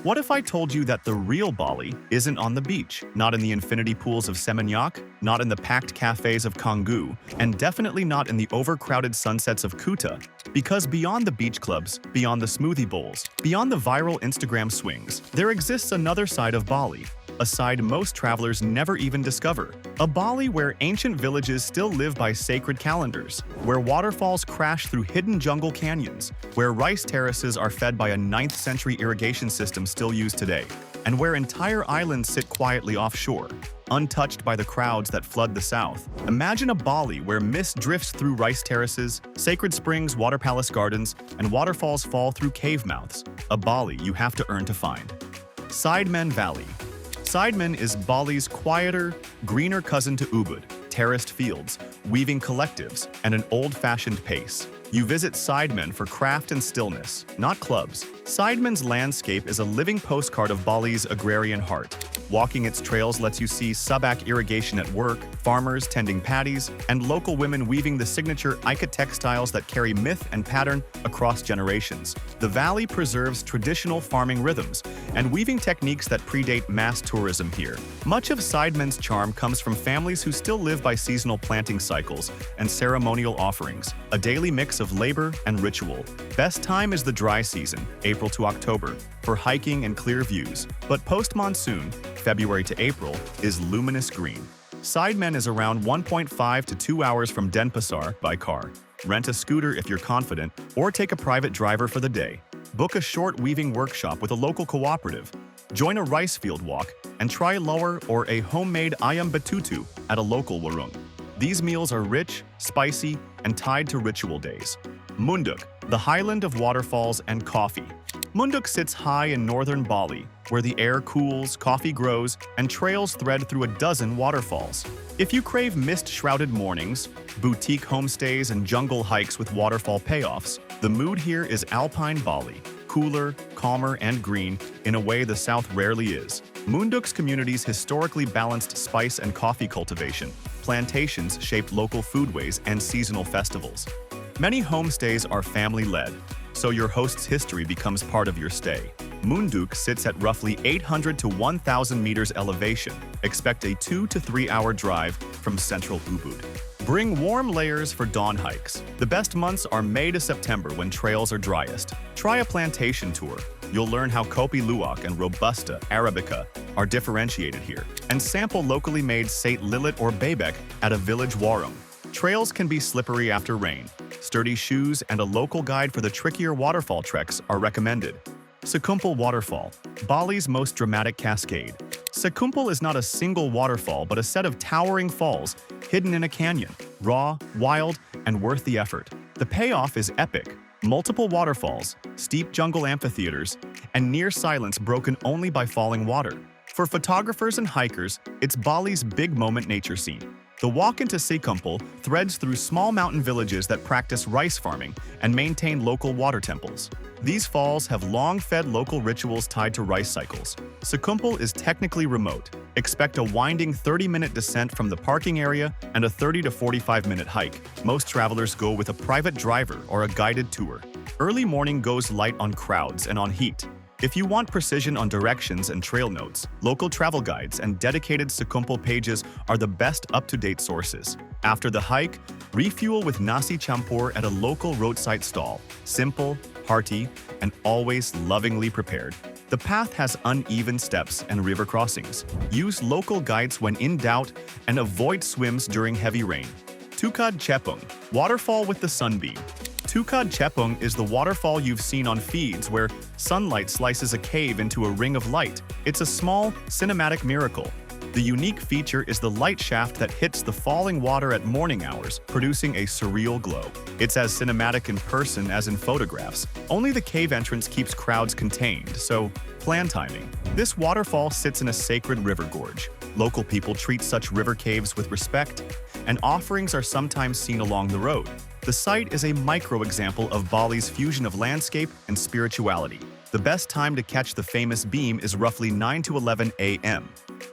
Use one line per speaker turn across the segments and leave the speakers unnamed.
What if I told you that the real Bali isn't on the beach, not in the infinity pools of Seminyak, not in the packed cafes of Canggu, and definitely not in the overcrowded sunsets of Kuta? Because beyond the beach clubs, beyond the smoothie bowls, beyond the viral Instagram swings, there exists another side of Bali, a side most travelers never even discover. A Bali where ancient villages still live by sacred calendars, where waterfalls crash through hidden jungle canyons, where rice terraces are fed by a 9th century irrigation system still used today, and where entire islands sit quietly offshore, untouched by the crowds that flood the south. Imagine a Bali where mist drifts through rice terraces, sacred springs, water palace gardens, and waterfalls fall through cave mouths. A Bali you have to earn to find. Sidemen Valley. Sidemen is Bali's quieter, greener cousin to Ubud, terraced fields, weaving collectives, and an old-fashioned pace. You visit Sidemen for craft and stillness, not clubs. Sidemen's landscape is a living postcard of Bali's agrarian heart. Walking its trails lets you see Subak irrigation at work, farmers tending paddies, and local women weaving the signature ikat textiles that carry myth and pattern across generations. The valley preserves traditional farming rhythms and weaving techniques that predate mass tourism here. Much of Sidemen's charm comes from families who still live by seasonal planting cycles and ceremonial offerings, a daily mix of labor and ritual. Best time is the dry season, April to October, for hiking and clear views, but post-monsoon, February to April, is luminous green. Sidemen is around 1.5 to 2 hours from Denpasar by car. Rent a scooter if you're confident, or take a private driver for the day. Book a short weaving workshop with a local cooperative. Join a rice field walk, and try lower or a homemade ayam betutu at a local warung. These meals are rich, spicy, and tied to ritual days. Munduk, the highland of waterfalls and coffee. Munduk sits high in northern Bali, where the air cools, coffee grows, and trails thread through a dozen waterfalls. If you crave mist-shrouded mornings, boutique homestays, and jungle hikes with waterfall payoffs, the mood here is alpine Bali, cooler, calmer, and green in a way the South rarely is. Munduk's communities historically balanced spice and coffee cultivation. Plantations shaped local foodways and seasonal festivals. Many homestays are family-led, so your host's history becomes part of your stay. Munduk sits at roughly 800 to 1,000 meters elevation. Expect a 2 to 3 hour drive from central Ubud. Bring warm layers for dawn hikes. The best months are May to September when trails are driest. Try a plantation tour. You'll learn how Kopi Luwak and Robusta Arabica are differentiated here. And sample locally made Sate Lilit or Bebek at a village warung. Trails can be slippery after rain. Sturdy shoes and a local guide for the trickier waterfall treks are recommended. Sekumpul Waterfall, Bali's most dramatic cascade. Sekumpul is not a single waterfall but a set of towering falls hidden in a canyon, raw, wild, and worth the effort. The payoff is epic. Multiple waterfalls, steep jungle amphitheaters, and near silence broken only by falling water. For photographers and hikers, it's Bali's big moment nature scene. The walk into Sekumpul threads through small mountain villages that practice rice farming and maintain local water temples. These falls have long-fed local rituals tied to rice cycles. Sekumpul is technically remote. Expect a winding 30-minute descent from the parking area and a 30 to 45-minute hike. Most travelers go with a private driver or a guided tour. Early morning goes light on crowds and on heat. If you want precision on directions and trail notes, local travel guides and dedicated Sekumpul pages are the best up-to-date sources. After the hike, refuel with nasi campur at a local roadside stall. Simple, hearty, and always lovingly prepared. The path has uneven steps and river crossings. Use local guides when in doubt and avoid swims during heavy rain. Tukad Chepung, waterfall with the sunbeam. Tukad Chepung is the waterfall you've seen on feeds where sunlight slices a cave into a ring of light. It's a small, cinematic miracle. The unique feature is the light shaft that hits the falling water at morning hours, producing a surreal glow. It's as cinematic in person as in photographs. Only the cave entrance keeps crowds contained, so plan timing. This waterfall sits in a sacred river gorge. Local people treat such river caves with respect, and offerings are sometimes seen along the road. The site is a micro-example of Bali's fusion of landscape and spirituality. The best time to catch the famous beam is roughly 9 to 11 a.m.,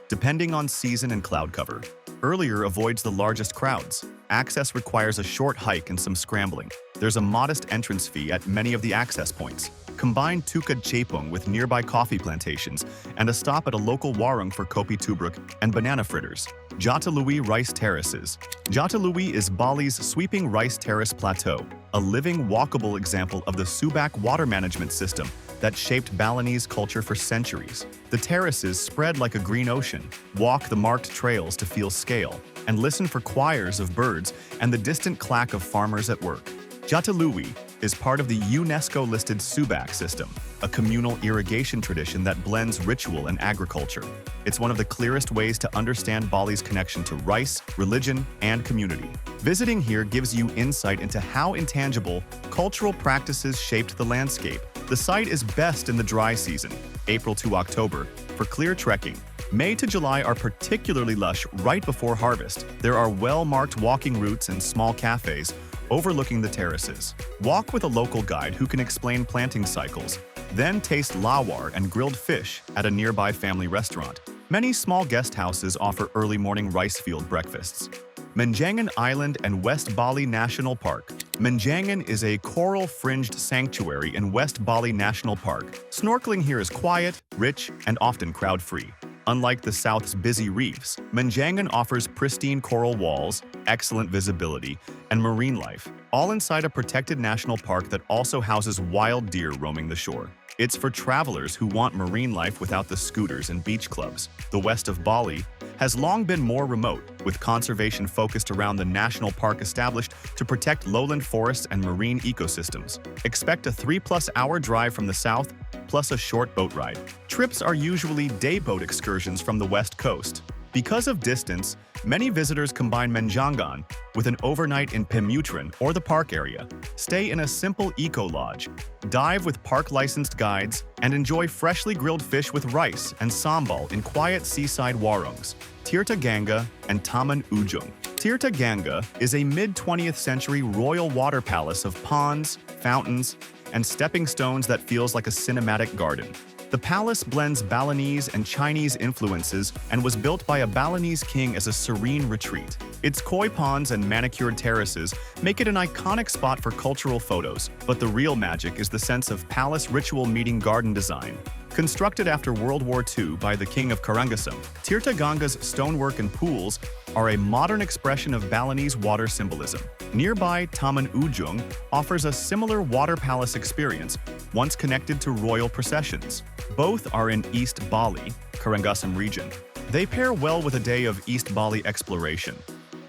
depending on season and cloud cover. Earlier avoids the largest crowds. Access requires a short hike and some scrambling. There's a modest entrance fee at many of the access points. Combine Tukad Chepung with nearby coffee plantations and a stop at a local warung for kopi tubruk and banana fritters. Jatilui Rice Terraces. Jatilui is Bali's sweeping rice terrace plateau, a living, walkable example of the Subak water management system that shaped Balinese culture for centuries. The terraces spread like a green ocean. Walk the marked trails to feel scale, and listen for choirs of birds and the distant clack of farmers at work. Jatilui is part of the UNESCO-listed Subak system, a communal irrigation tradition that blends ritual and agriculture. It's one of the clearest ways to understand Bali's connection to rice, religion, and community. Visiting here gives you insight into how intangible cultural practices shaped the landscape. The site is best in the dry season, April to October, for clear trekking. May to July are particularly lush right before harvest. There are well-marked walking routes and small cafes overlooking the terraces. Walk with a local guide who can explain planting cycles. Then taste lawar and grilled fish at a nearby family restaurant. Many small guest houses offer early morning rice field breakfasts. Menjangan Island and West Bali National Park. Menjangan is a coral-fringed sanctuary in West Bali National Park. Snorkeling here is quiet, rich, and often crowd-free. Unlike the South's busy reefs, Menjangan offers pristine coral walls, excellent visibility, and marine life, all inside a protected national park that also houses wild deer roaming the shore. It's for travelers who want marine life without the scooters and beach clubs. The west of Bali has long been more remote, with conservation focused around the national park established to protect lowland forests and marine ecosystems. Expect a 3+ hour drive from the south, plus a short boat ride. Trips are usually day boat excursions from the west coast. Because of distance, many visitors combine Menjangan with an overnight in Pemutran or the park area. Stay in a simple eco-lodge, dive with park-licensed guides, and enjoy freshly grilled fish with rice and sambal in quiet seaside warungs. Tirta Ganga and Taman Ujung. Tirta Ganga is a mid-20th century royal water palace of ponds, fountains, and stepping stones that feels like a cinematic garden. The palace blends Balinese and Chinese influences and was built by a Balinese king as a serene retreat. Its koi ponds and manicured terraces make it an iconic spot for cultural photos, but the real magic is the sense of palace ritual meeting garden design. Constructed after World War II by the King of Karangasem, Tirta Ganga's stonework and pools are a modern expression of Balinese water symbolism. Nearby Taman Ujung offers a similar water palace experience, once connected to royal processions. Both are in East Bali, Karangasem region. They pair well with a day of East Bali exploration.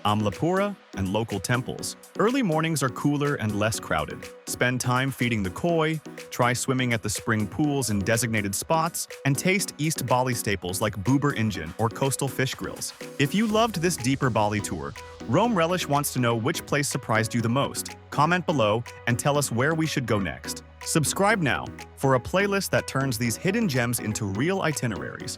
Amlapura and local temples. Early mornings are cooler and less crowded. Spend time feeding the koi, try swimming at the spring pools in designated spots, and taste East Bali staples like bubur injin or coastal fish grills. If you loved this deeper Bali tour, Rome Relish wants to know which place surprised you the most. Comment below and tell us where we should go next. Subscribe now for a playlist that turns these hidden gems into real itineraries.